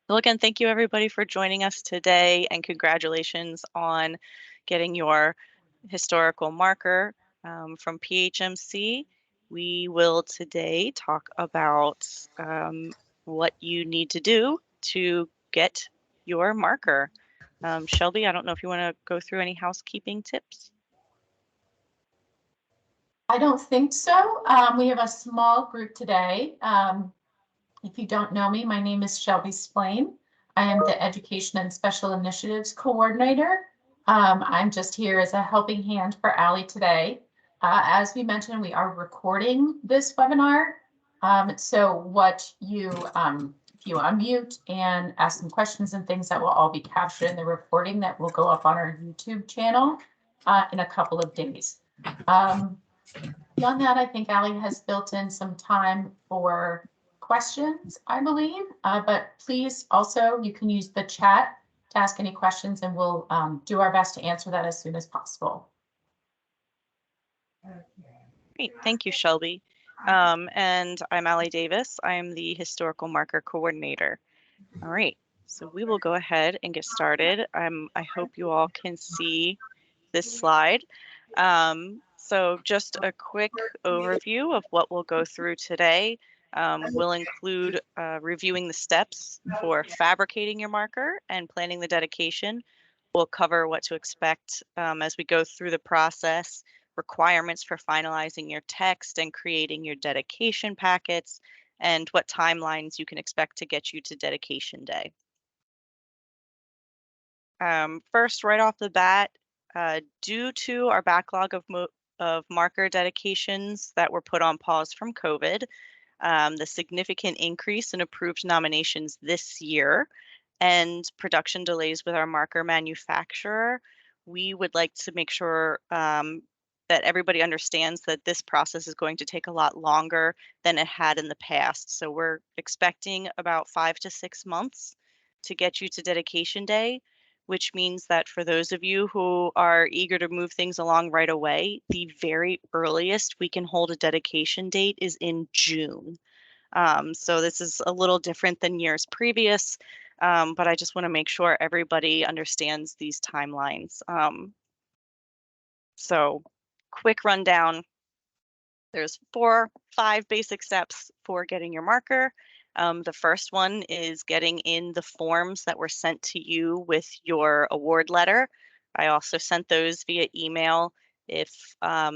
Well, again, thank you everybody for joining us today, and congratulations on getting your historical marker from PHMC. We will today talk about what you need to do to get your marker. Shelby, I don't know if you want to go through any housekeeping tips. I don't think so. We have a small group today. If you don't know me, my name is Shelby Splain. I am the Education and Special Initiatives Coordinator. I'm just here as a helping hand for Allie today. As we mentioned, we are recording this webinar. So what you, if you unmute and ask some questions and things, that will all be captured in the recording that will go up on our YouTube channel in a couple of days. Beyond that, I think Allie has built in some time for questions, I believe, but please also, you can use the chat to ask any questions, and we'll do our best to answer that as soon as possible. Great, thank you, Shelby. And I'm Allie Davis. I'm the Historical Marker Coordinator. All right, so we will go ahead and get started. I hope you all can see this slide. So just a quick overview of what we'll go through today. We'll include reviewing the steps for fabricating your marker and planning the dedication. We'll cover what to expect as we go through the process, requirements for finalizing your text and creating your dedication packets, and what timelines you can expect to get you to dedication day. First, right off the bat, due to our backlog of marker dedications that were put on pause from COVID, the significant increase in approved nominations this year, and production delays with our marker manufacturer, we would like to make sure that everybody understands that this process is going to take a lot longer than it had in the past. So we're expecting about 5 to 6 months to get you to dedication day, which means that for those of you who are eager to move things along right away, the very earliest we can hold a dedication date is in June. So this is a little different than years previous, but I just want to make sure everybody understands these timelines. So quick rundown. There's 5 basic steps for getting your marker. The first one is getting in the forms that were sent to you with your award letter. I also sent those via email. If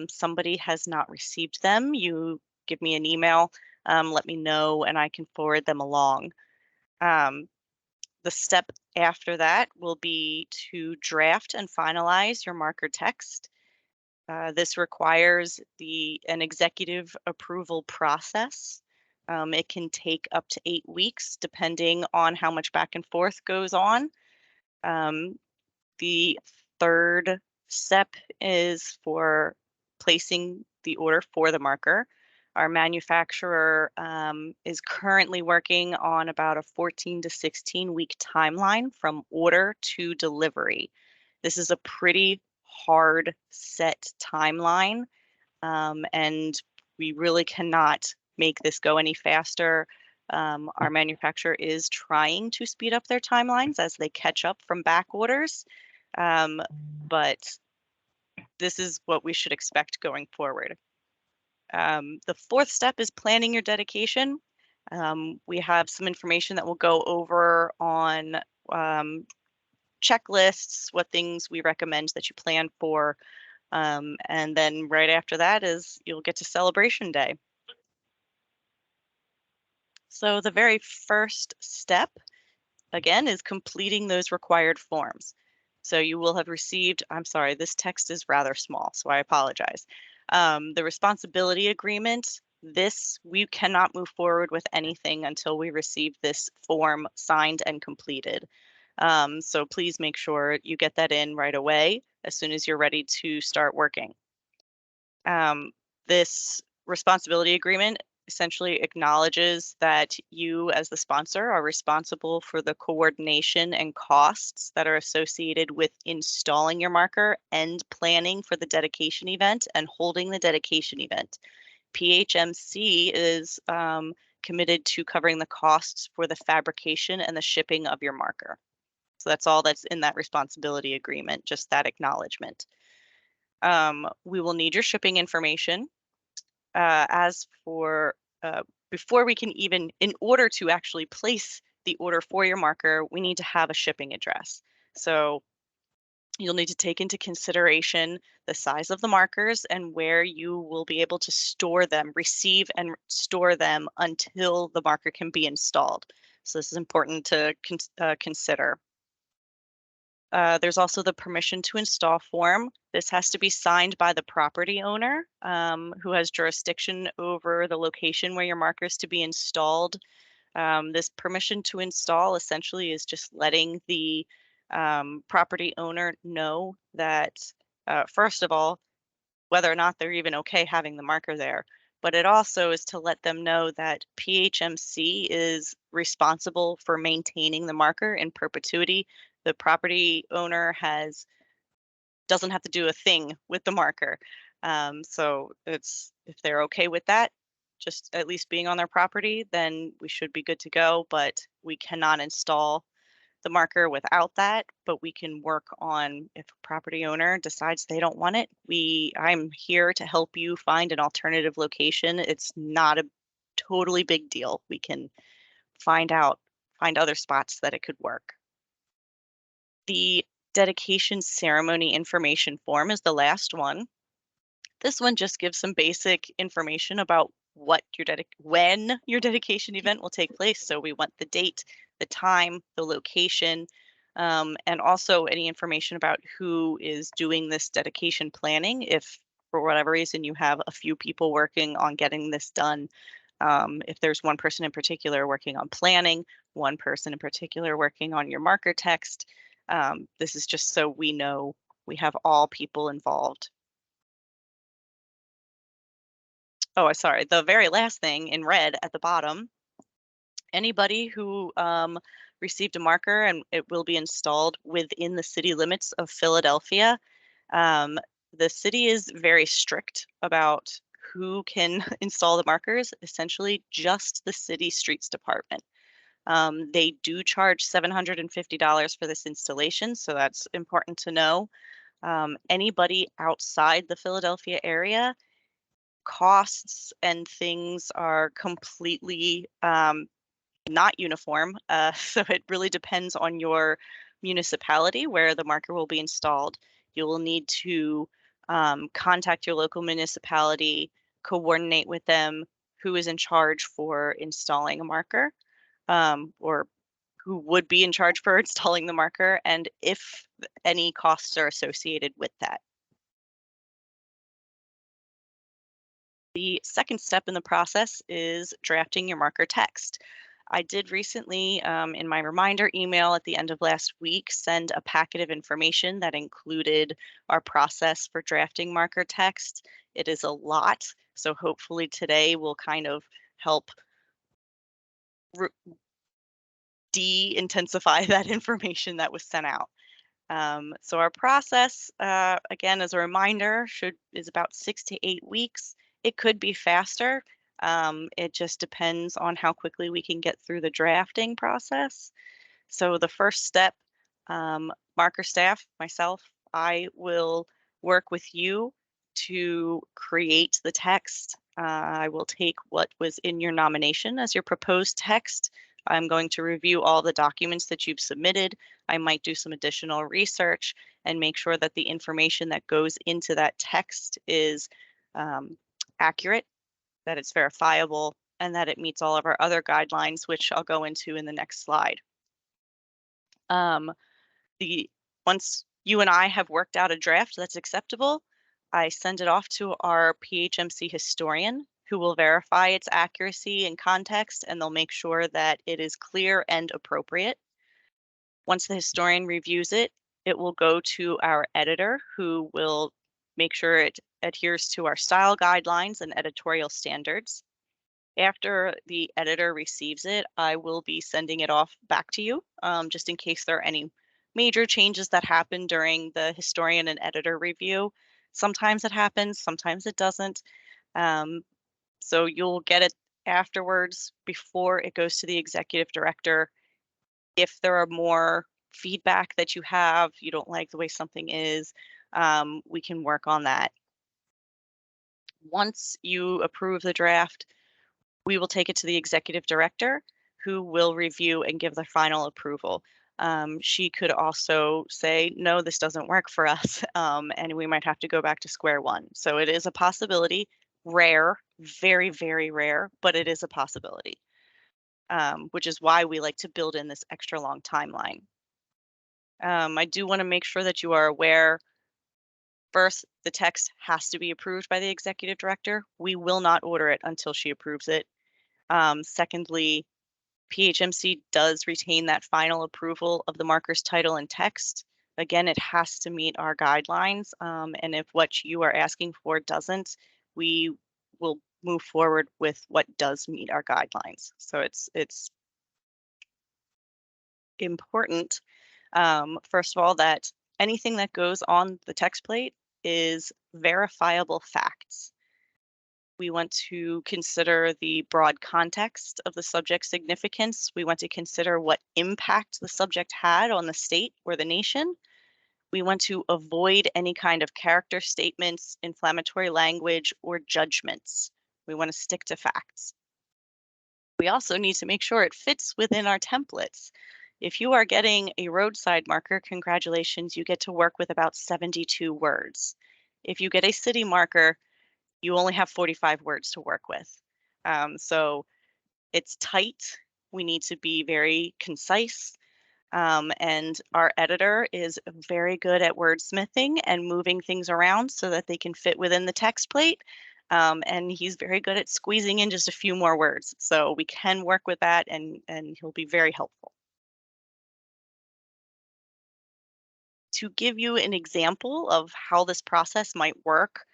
somebody has not received them, you give me an email, let me know, and I can forward them along. The step after that will be to draft and finalize your marker text. This requires an executive approval process. It can take up to 8 weeks, depending on how much back and forth goes on. The third step is for placing the order for the marker. Our manufacturer is currently working on about a 14 to 16 week timeline from order to delivery. This is a pretty hard set timeline, and we really cannot make this go any faster. Our manufacturer is trying to speed up their timelines as they catch up from back orders, but this is what we should expect going forward. The fourth step is planning your dedication. We have some information that we'll go over on checklists, what things we recommend that you plan for. And then right after that is you'll get to celebration day. So the very first step, again, is completing those required forms. So you will have received, I'm sorry, this text is rather small, so I apologize. The responsibility agreement, we cannot move forward with anything until we receive this form signed and completed. So please make sure you get that in right away as soon as you're ready to start working. This responsibility agreement essentially acknowledges that you as the sponsor are responsible for the coordination and costs that are associated with installing your marker and planning for the dedication event and holding the dedication event. PHMC is committed to covering the costs for the fabrication and the shipping of your marker. So that's all that's in that responsibility agreement, just that acknowledgement. We will need your shipping information. As for before we can even, in order to actually place the order for your marker, we need to have a shipping address. So you'll need to take into consideration the size of the markers and where you will be able to store them, receive and store them until the marker can be installed. So this is important to consider. There's also the permission to install form. This has to be signed by the property owner, who has jurisdiction over the location where your marker is to be installed. This permission to install essentially is just letting the property owner know that, first of all, whether or not they're even okay having the marker there. But it also is to let them know that PHMC is responsible for maintaining the marker in perpetuity. The property owner doesn't have to do a thing with the marker. So if they're okay with that, just at least being on their property, then we should be good to go. But we cannot install the marker without that, but we can work on, if a property owner decides they don't want it, I'm here to help you find an alternative location. It's not a totally big deal. We can find other spots that it could work. The dedication ceremony information form is the last one. This one just gives some basic information about when your dedication event will take place. So we want the date, the time, the location, and also any information about who is doing this dedication planning. If for whatever reason you have a few people working on getting this done, if there's one person in particular working on planning, one person in particular working on your marker text, this is just so we know we have all people involved. Oh, sorry. The very last thing in red at the bottom, anybody who received a marker and it will be installed within the city limits of Philadelphia. The city is very strict about who can install the markers, essentially just the city streets department. They do charge $750 for this installation, so that's important to know. Anybody outside the Philadelphia area, costs and things are completely not uniform. So it really depends on your municipality where the marker will be installed. You will need to contact your local municipality, coordinate with them who is in charge for installing a marker, or who would be in charge for installing the marker, and if any costs are associated with that. The second step in the process is drafting your marker text. I did recently, in my reminder email at the end of last week, send a packet of information that included our process for drafting marker text. It is a lot, so hopefully today will kind of help de-intensify that information that was sent out. So our process, again, as a reminder, is about 6 to 8 weeks. It could be faster. It just depends on how quickly we can get through the drafting process. So the first step, marker staff, myself, I will work with you to create the text. I will take what was in your nomination as your proposed text. I'm going to review all the documents that you've submitted. I might do some additional research and make sure that the information that goes into that text is accurate, that it's verifiable, and that it meets all of our other guidelines, which I'll go into in the next slide. Once you and I have worked out a draft that's acceptable, I send it off to our PHMC historian, who will verify its accuracy and context, and they'll make sure that it is clear and appropriate. Once the historian reviews it, it will go to our editor, who will make sure it adheres to our style guidelines and editorial standards. After the editor receives it, I will be sending it off back to you, just in case there are any major changes that happen during the historian and editor review. Sometimes it happens, sometimes it doesn't. So you'll get it afterwards, before it goes to the executive director. If there are more feedback that you have, you don't like the way something is, we can work on that. Once you approve the draft, we will take it to the executive director, who will review and give the final approval. She could also say, no, this doesn't work for us, and we might have to go back to square one. So it is a possibility, rare, very, very rare, but it is a possibility, which is why we like to build in this extra long timeline. I do want to make sure that you are aware. First, the text has to be approved by the executive director. We will not order it until she approves it. Secondly, PHMC does retain that final approval of the marker's title and text. Again, it has to meet our guidelines. And if what you are asking for doesn't, we will move forward with what does meet our guidelines. So it's important, first of all, that anything that goes on the text plate is verifiable facts. We want to consider the broad context of the subject's significance. We want to consider what impact the subject had on the state or the nation. We want to avoid any kind of character statements, inflammatory language, or judgments. We want to stick to facts. We also need to make sure it fits within our templates. If you are getting a roadside marker, congratulations, you get to work with about 72 words. If you get a city marker, you only have 45 words to work with. So it's tight. We need to be very concise. And our editor is very good at wordsmithing and moving things around so that they can fit within the text plate. And he's very good at squeezing in just a few more words. So we can work with that, and he'll be very helpful. To give you an example of how this process might work,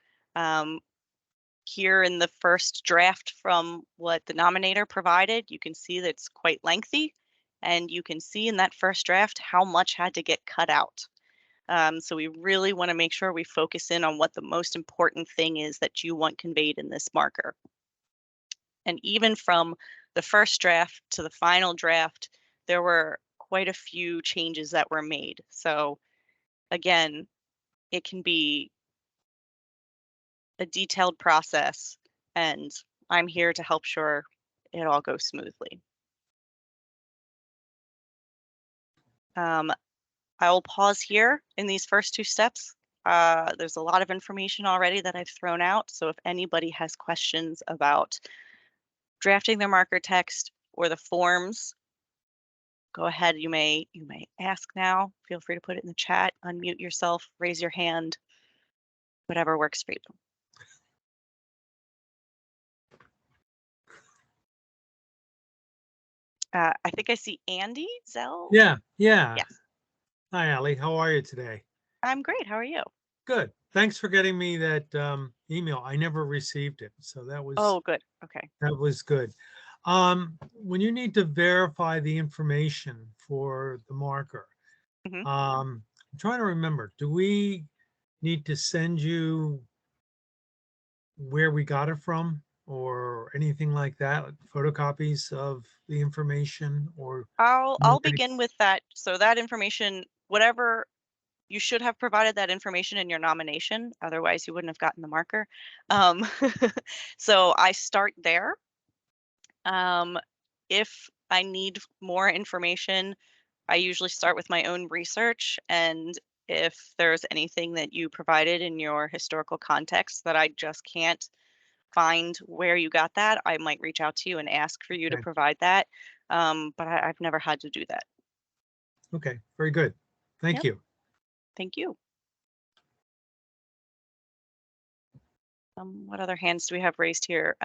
here in the first draft from what the nominator provided, you can see that it's quite lengthy, and you can see in that first draft how much had to get cut out. So we really want to make sure we focus in on what the most important thing is that you want conveyed in this marker. And even from the first draft to the final draft, there were quite a few changes that were made. So again, it can be a detailed process, and I'm here to help sure it all goes smoothly. I will pause here in these first two steps. There's a lot of information already that I've thrown out, so if anybody has questions about drafting their marker text or the forms, go ahead. You may ask now. Feel free to put it in the chat, unmute yourself, raise your hand, whatever works for you. I think I see Andy Zell. Yeah. Yes. Hi, Allie. How are you today? I'm great. How are you? Good. Thanks for getting me that email. I never received it, so that was good. Okay. that was good. When you need to verify the information for the marker, Mhm. I'm trying to remember. Do we need to send you where we got it from, or anything like that? Like photocopies of the information, or I'll begin with that. So that information, whatever, you should have provided that information in your nomination. Otherwise, you wouldn't have gotten the marker. So I start there. If I need more information, I usually start with my own research. And if there's anything that you provided in your historical context that I just can't find where you got that, I might reach out to you and ask for you to Okay. provide that. But I've never had to do that. Okay, very good. Thank Yep. you. Thank you. What other hands do we have raised here?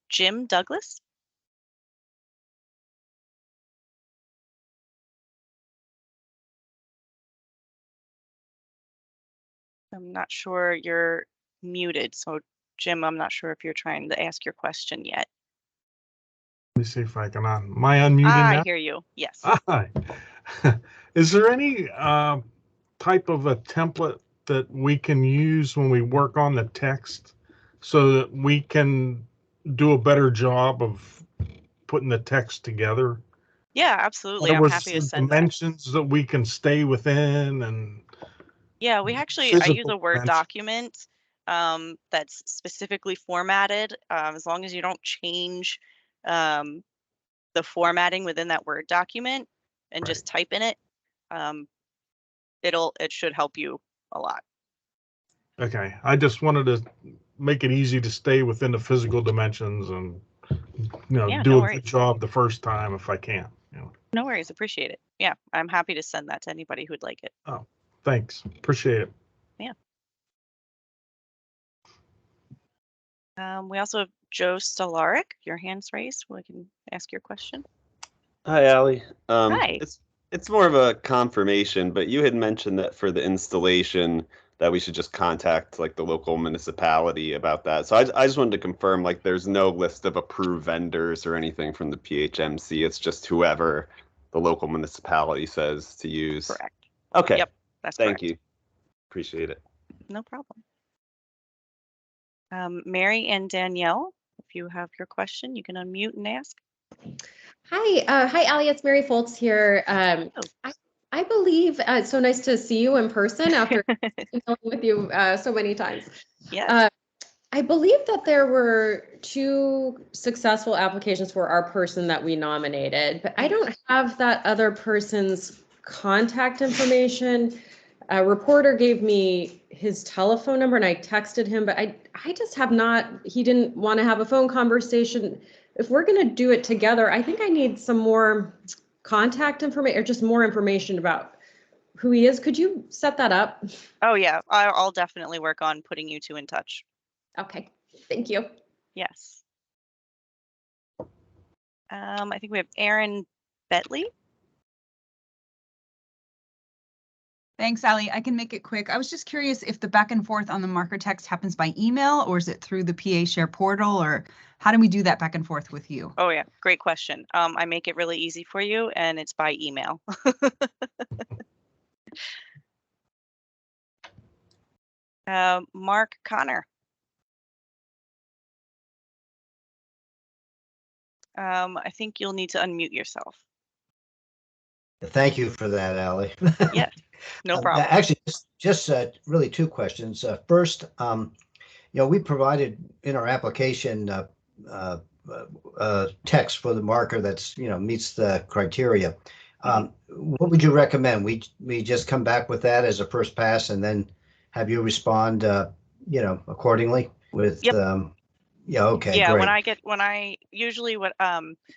Jim Douglas? I'm not sure, you're muted. So Jim, I'm not sure if you're trying to ask your question yet. Let me see if I can on. Am I unmuted I now? hear you. Yes. Hi. Is there any type of a template that we can use when we work on the text so that we can do a better job of putting the text together? Yeah, In absolutely. other I'm words, happy to the send that. dimensions that we can stay within and Yeah, I use physical a Word dimensions. document that's specifically formatted. As long as you don't change um, the formatting within that Word document and Right. just type in it, um, it should help you a lot. Okay, I just wanted to make it easy to stay within the physical dimensions and, Yeah, do no a worries. good job the first time if I can. No worries. Appreciate it. Yeah, I'm happy to send that to anybody who'd like it. Oh, thanks. Appreciate it. Yeah. We also have Joe Stolaric. Your hand's raised. We can ask your question. Hi, Allie. Hi. It's more of a confirmation, but you had mentioned that for the installation that we should just contact like the local municipality about that. So I just wanted to confirm like there's no list of approved vendors or anything from the PHMC. It's just whoever the local municipality says to use. Correct. Okay. Yep, that's Thank correct. you. Appreciate it. No problem. Mary and Danielle, if you have your question, you can unmute and ask. Hi, Allie. It's Mary Foltz here. I believe it's so nice to see you in person after dealing with you so many times. Yes. I believe that there were 2 successful applications for our person that we nominated, but I don't have that other person's contact information. A reporter gave me his telephone number and I texted him, but I just have not, he didn't want to have a phone conversation. If we're going to do it together, I think I need some more contact information or just more information about who he is. Could you set that up? Oh yeah, I'll definitely work on putting you 2 in touch. Okay, thank you. Yes. I think we have Aaron Bentley. Thanks, Allie. I can make it quick. I was just curious if the back and forth on the marker text happens by email or is it through the PA Share portal, or how do we do that back and forth with you? Oh yeah, great question. I make it really easy for you and it's by email. Mark Connor. I think you'll need to unmute yourself. Thank you for that, Allie. Yes, no problem. Actually, just really 2 questions. First, we provided in our application text for the marker that's meets the criteria. What would you recommend? We just come back with that as a first pass and then have you respond, accordingly with. Yep. Yeah. Okay. Yeah. Great.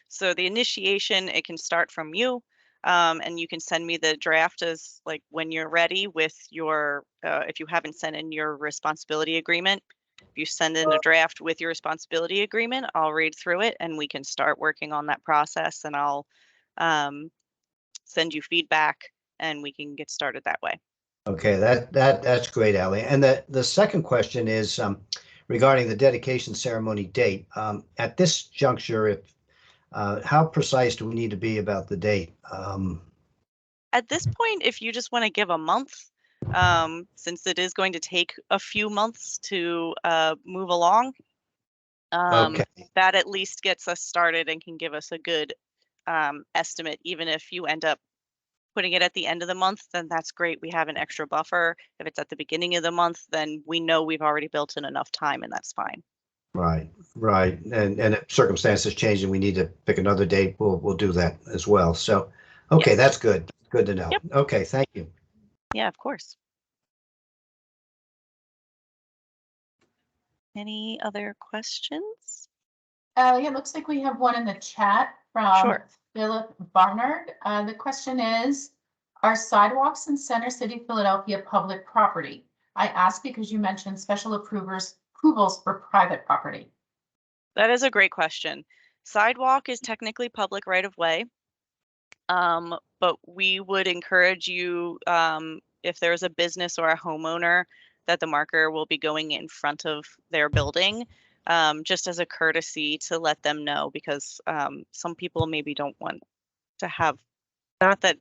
So the initiation, it can start from you. And you can send me the draft as like when you're ready with your, if you haven't sent in your responsibility agreement, if you send in a draft with your responsibility agreement, I'll read through it and we can start working on that process and I'll send you feedback and we can get started that way. Okay, that's great, Allie. And the second question is regarding the dedication ceremony date. At this juncture, how precise do we need to be about the date? At this point, if you just want to give a month, since it is going to take a few months to move along, Okay. that at least gets us started and can give us a good estimate. Even if you end up putting it at the end of the month, then that's great. We have an extra buffer. If it's at the beginning of the month, then we know we've already built in enough time and that's fine. Right. And if circumstances change and we need to pick another date, we'll do that as well. So, okay, Yes. That's good. Good to know. Yep. Okay, thank you. Yeah, of course. Any other questions? It looks like we have one in the chat from Sure. Philip Barnard. The question is, are sidewalks in Center City, Philadelphia public property? I ask because you mentioned special approvals for private property. That is a great question. Sidewalk is technically public right of way. But we would encourage you, if there's a business or a homeowner that the marker will be going in front of their building, just as a courtesy to let them know, because some people maybe don't want to have, not that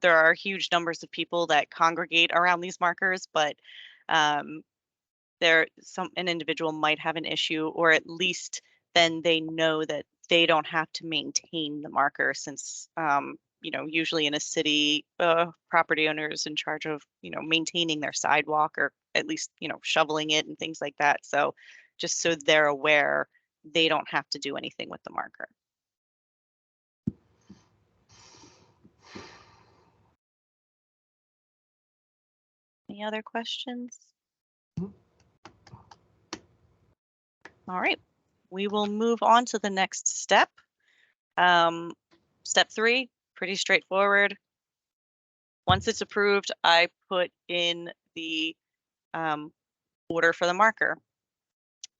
there are huge numbers of people that congregate around these markers, but an individual might have an issue, or at least then they know that they don't have to maintain the marker since, you know, usually in a city, property owner is in charge of, you know, maintaining their sidewalk or at least, you know, shoveling it and things like that. So just so they're aware, they don't have to do anything with the marker. Any other questions? All right, we will move on to the next step. Step 3, pretty straightforward. Once it's approved, I put in the order for the marker.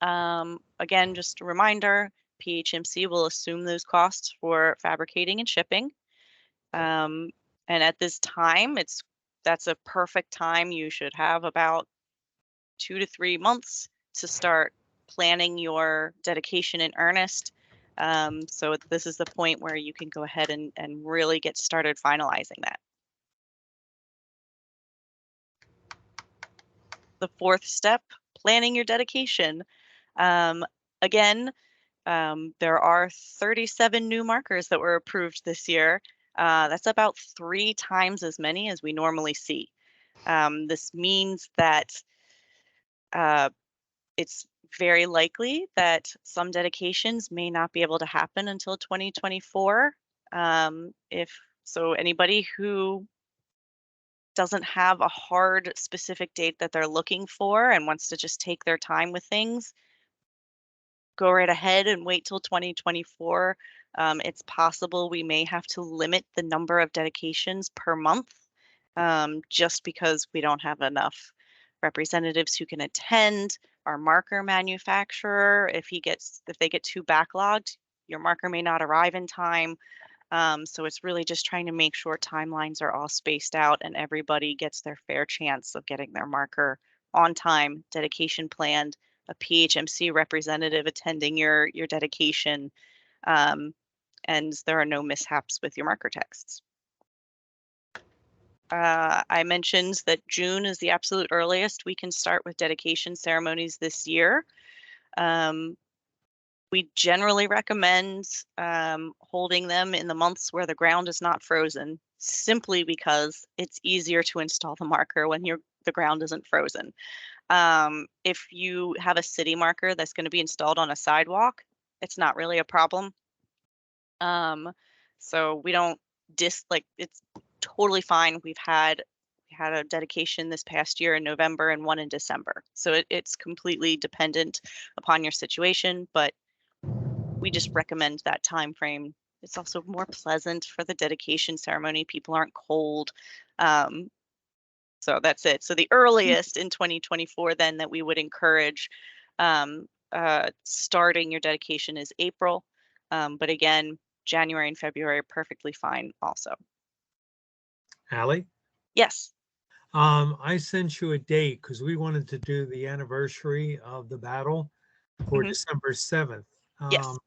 Again, just a reminder, PHMC will assume those costs for fabricating and shipping. And at this time, that's a perfect time. You should have about 2 to 3 months to start planning your dedication in earnest. So this is the point where you can go ahead and really get started finalizing that. The 4th step, planning your dedication. Again, there are 37 new markers that were approved this year. That's about 3 times as many as we normally see. This means that it's very likely that some dedications may not be able to happen until 2024. If so, anybody who doesn't have a hard specific date that they're looking for and wants to just take their time with things, go right ahead and wait till 2024. It's possible we may have to limit the number of dedications per month, just because we don't have enough representatives who can attend. Our marker manufacturer, if they get too backlogged, your marker may not arrive in time. So it's really just trying to make sure timelines are all spaced out and everybody gets their fair chance of getting their marker on time, dedication planned, a PHMC representative attending your dedication, and there are no mishaps with your marker texts. I mentioned that June is the absolute earliest we can start with dedication ceremonies this year. We generally recommend holding them in the months where the ground is not frozen, simply because it's easier to install the marker when the ground isn't frozen. If you have a city marker that's going to be installed on a sidewalk, it's not really a problem. So we don't it's totally fine. We had a dedication this past year in November and one in December. So it's completely dependent upon your situation, but we just recommend that time frame. It's also more pleasant for the dedication ceremony. People aren't cold. So that's it. So the earliest in 2024 then that we would encourage starting your dedication is April. But again, January and February are perfectly fine also. Allie? Yes. I sent you a date because we wanted to do the anniversary of the battle for December 7th. Yes.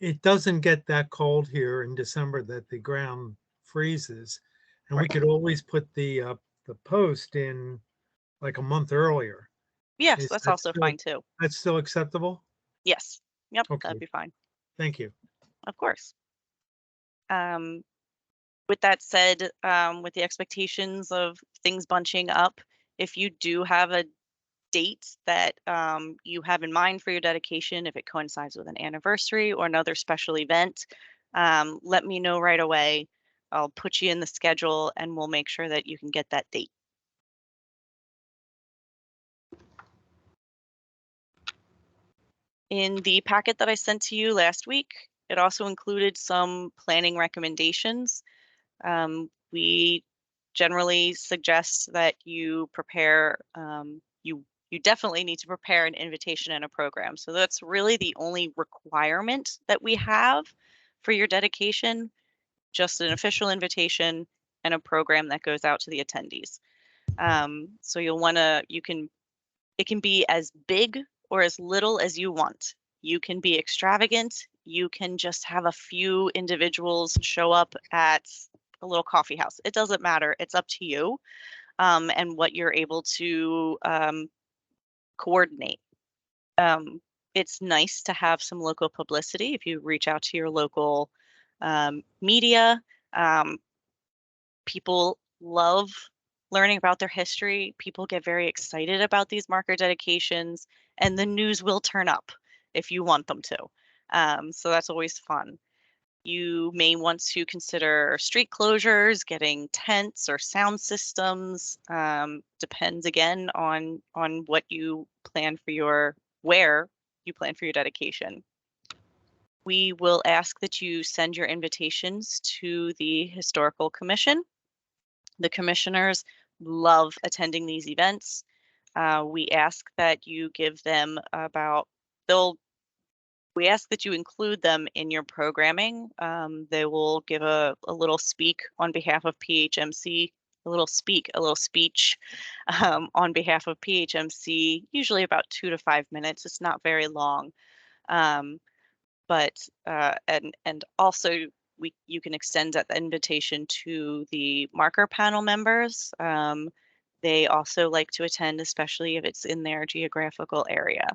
It doesn't get that cold here in December that the ground freezes, and we could always put the post in like a month earlier. Yes, Is that's that also still- fine too. That's still acceptable? Yes. Yep, Okay. that'd be fine. Thank you. Of course. With that said, with the expectations of things bunching up, if you do have a date that you have in mind for your dedication, if it coincides with an anniversary or another special event, let me know right away. I'll put you in the schedule and we'll make sure that you can get that date. In the packet that I sent to you last week, it also included some planning recommendations. We generally suggest that you prepare, you definitely need to prepare an invitation and a program. So that's really the only requirement that we have for your dedication, just an official invitation and a program that goes out to the attendees. So it can be as big or as little as you want. You can be extravagant. You can just have a few individuals show up at a little coffee house. It doesn't matter. It's up to you and what you're able to coordinate. It's nice to have some local publicity if you reach out to your local media. People love learning about their history. People get very excited about these marker dedications, and the news will turn up if you want them to. So that's always fun. You may want to consider street closures, getting tents or sound systems. Depends again on what you plan for where you plan for your dedication. We will ask that you send your invitations to the Historical Commission. The commissioners love attending these events. We ask that you give them we ask that you include them in your programming. They will give a little speak on behalf of PHMC, a little speech on behalf of PHMC, usually about 2 to 5 minutes. It's not very long. But also you can extend that invitation to the marker panel members. They also like to attend, especially if it's in their geographical area.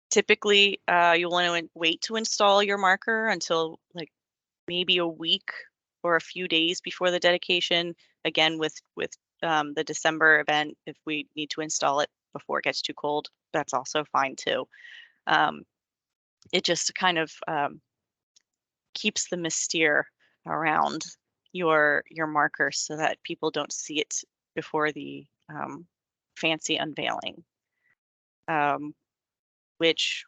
Typically, you'll want to wait to install your marker until like maybe a week or a few days before the dedication. Again, with the December event, if we need to install it before it gets too cold, that's also fine too. It just kind of keeps the mystere around your marker so that people don't see it before the fancy unveiling, which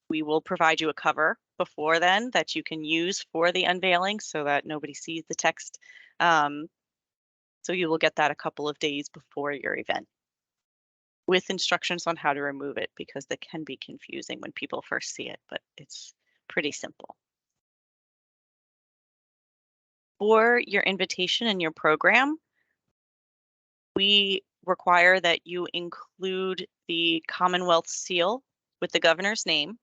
we will provide you a cover before then that you can use for the unveiling so that nobody sees the text. So you will get that a couple of days before your event, with instructions on how to remove it, because that can be confusing when people first see it, but it's pretty simple. For your invitation and your program, we require that you include the Commonwealth seal with the governor's name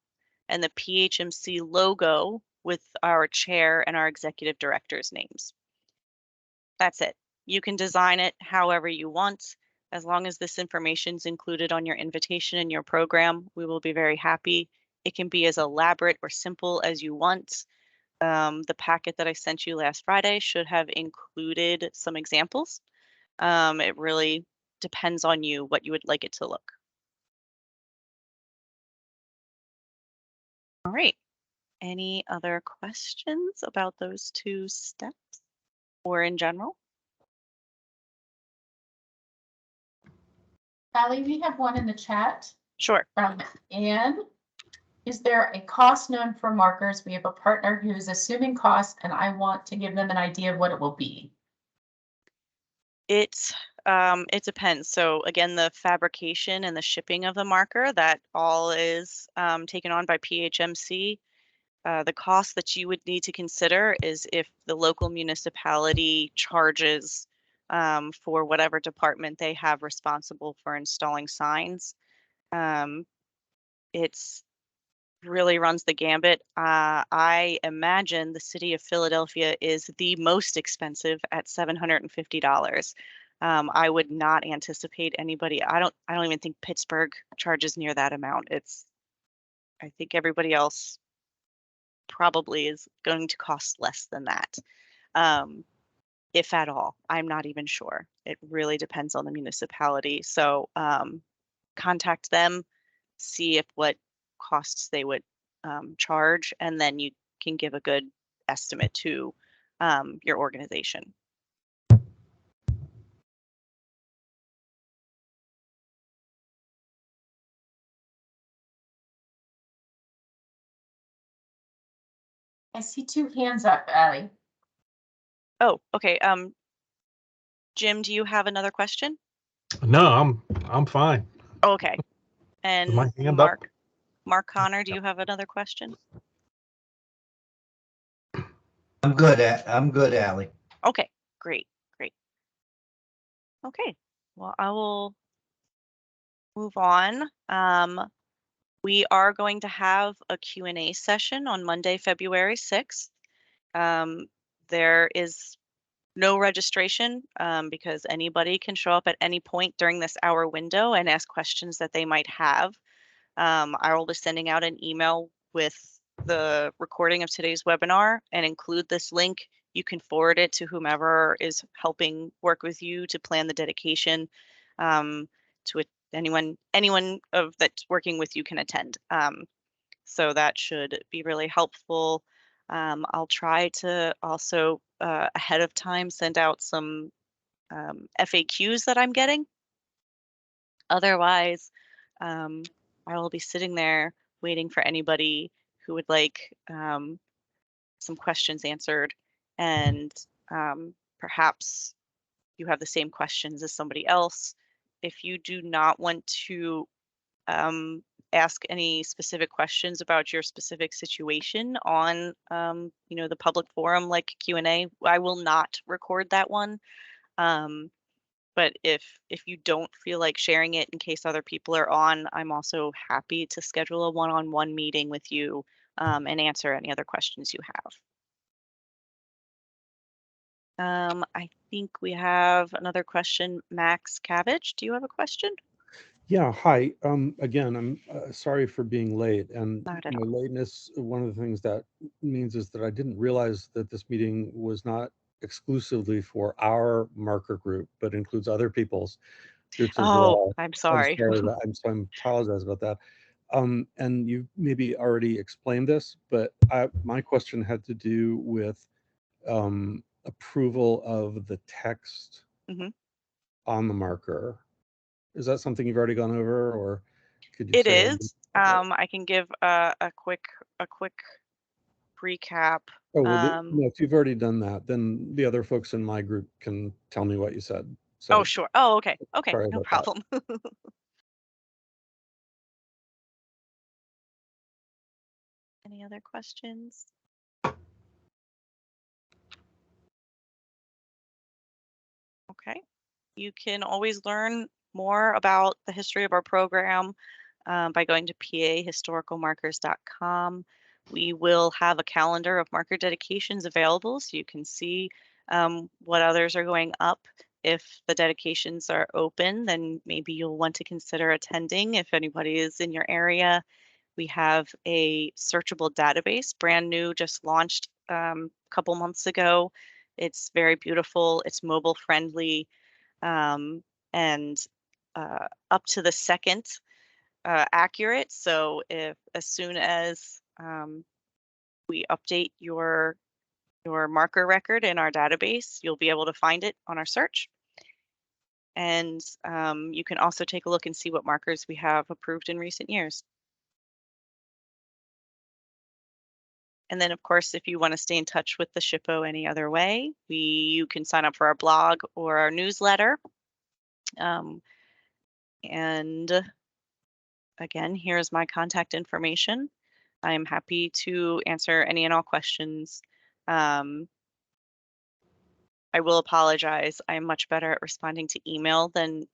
and the PHMC logo with our chair and our executive director's names. That's it. You can design it however you want. As long as this information is included on your invitation and your program, we will be very happy. It can be as elaborate or simple as you want. The packet that I sent you last Friday should have included some examples. It really depends on you what you would like it to look. All right. Any other questions about those 2 steps or in general? Allie, we have one in the chat Sure. from Anne. Is there a cost known for markers? We have a partner who's assuming costs and I want to give them an idea of what it will be. It depends. So again, the fabrication and the shipping of the marker, that all is taken on by PHMC. The cost that you would need to consider is if the local municipality charges for whatever department they have responsible for installing signs. It's really runs the gambit. I imagine the city of Philadelphia is the most expensive at $750. I would not anticipate anybody. I don't even think Pittsburgh charges near that amount. I think everybody else probably is going to cost less than that, if at all. I'm not even sure. It really depends on the municipality. So contact them, see what costs they would charge, and then you can give a good estimate to your organization. I see 2 hands up, Allie. Oh, okay. Jim, do you have another question? No, I'm fine. Oh, okay. And my hand Mark Connor, do you have another question? I'm good, Allie. Okay, great. Okay, well, I will move on. We are going to have a Q&A session on Monday, February 6th. There is no registration, because anybody can show up at any point during this hour window and ask questions that they might have. I will be sending out an email with the recording of today's webinar and include this link. You can forward it to whomever is helping work with you to plan the dedication. To anyone of that's working with you can attend. So that should be really helpful. I'll try to also ahead of time send out some FAQs that I'm getting. Otherwise, I will be sitting there waiting for anybody who would like some questions answered, and perhaps you have the same questions as somebody else. If you do not want to ask any specific questions about your specific situation on the public forum like Q&A, I will not record that one. But if you don't feel like sharing it in case other people are on, I'm also happy to schedule a one-on-one meeting with you and answer any other questions you have. I think we have another question. Max Cabbage, do you have a question? Yeah, hi. Again, I'm sorry for being late. And Not at my lateness, one of the things that means is that I didn't realize that this meeting was not exclusively for our marker group, but includes other people's groups as Oh, well. I'm sorry. So I apologize about that. And you maybe already explained this, but my question had to do with approval of the text Mhm. on the marker. Is that something you've already gone over, or could you It say? is. I can give a quick recap. Oh, well, no, if you've already done that, then the other folks in my group can tell me what you said. Oh, So sure. Oh, okay. Okay, sorry no about that. problem. Any other questions? Okay. You can always learn more about the history of our program by going to pahistoricalmarkers.com. We will have a calendar of marker dedications available so you can see what others are going up. If the dedications are open, then maybe you'll want to consider attending if anybody is in your area. We have a searchable database, brand new, just launched a couple months ago. It's very beautiful, it's mobile friendly, and up to the second accurate. So if as soon as we update your marker record in our database, you'll be able to find it on our search. And you can also take a look and see what markers we have approved in recent years. And then, of course, if you want to stay in touch with the SHPO any other way, you can sign up for our blog or our newsletter. And again, here's my contact information. I'm happy to answer any and all questions. I will apologize. I'm much better at responding to email than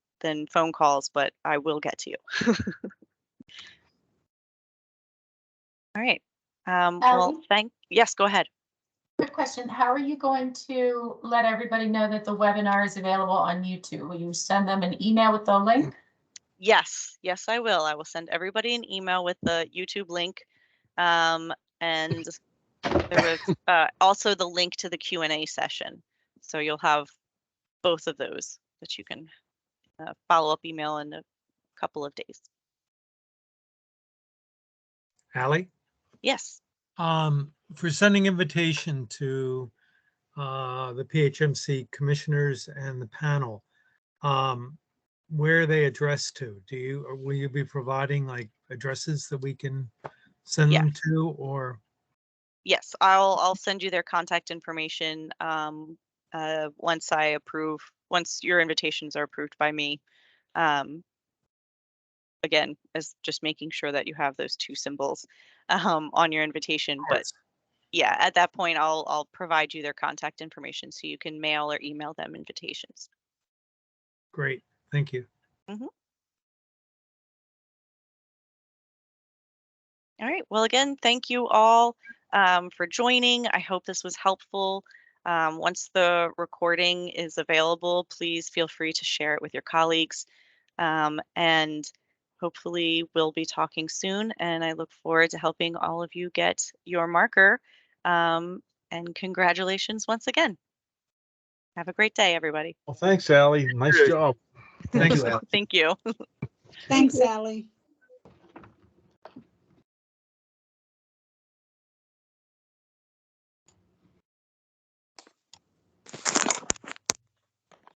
phone calls, but I will get to you. All right. Well, yes, go ahead. Quick question. How are you going to let everybody know that the webinar is available on YouTube? Will you send them an email with the link? Yes, I will. I will send everybody an email with the YouTube link. And there was also the link to the Q&A session. So you'll have both of those that you can follow up email in a couple of days. Allie? Yes. For sending invitation to the PHMC commissioners and the panel, where are they addressed to? Will you be providing like addresses that we can send them to, or? Yes, I'll send you their contact information once your invitations are approved by me. Again, as just making sure that you have those two symbols on your invitation. But yeah, at that point, I'll provide you their contact information so you can mail or email them invitations. Great, thank you. Mm-hmm. All right. Well, again, thank you all for joining. I hope this was helpful. Once the recording is available, please feel free to share it with your colleagues. And hopefully we'll be talking soon, and I look forward to helping all of you get your marker. And congratulations once again. Have a great day, everybody. Well, thanks, Ally. Nice job. Thanks. Thank you. Thanks, Ally.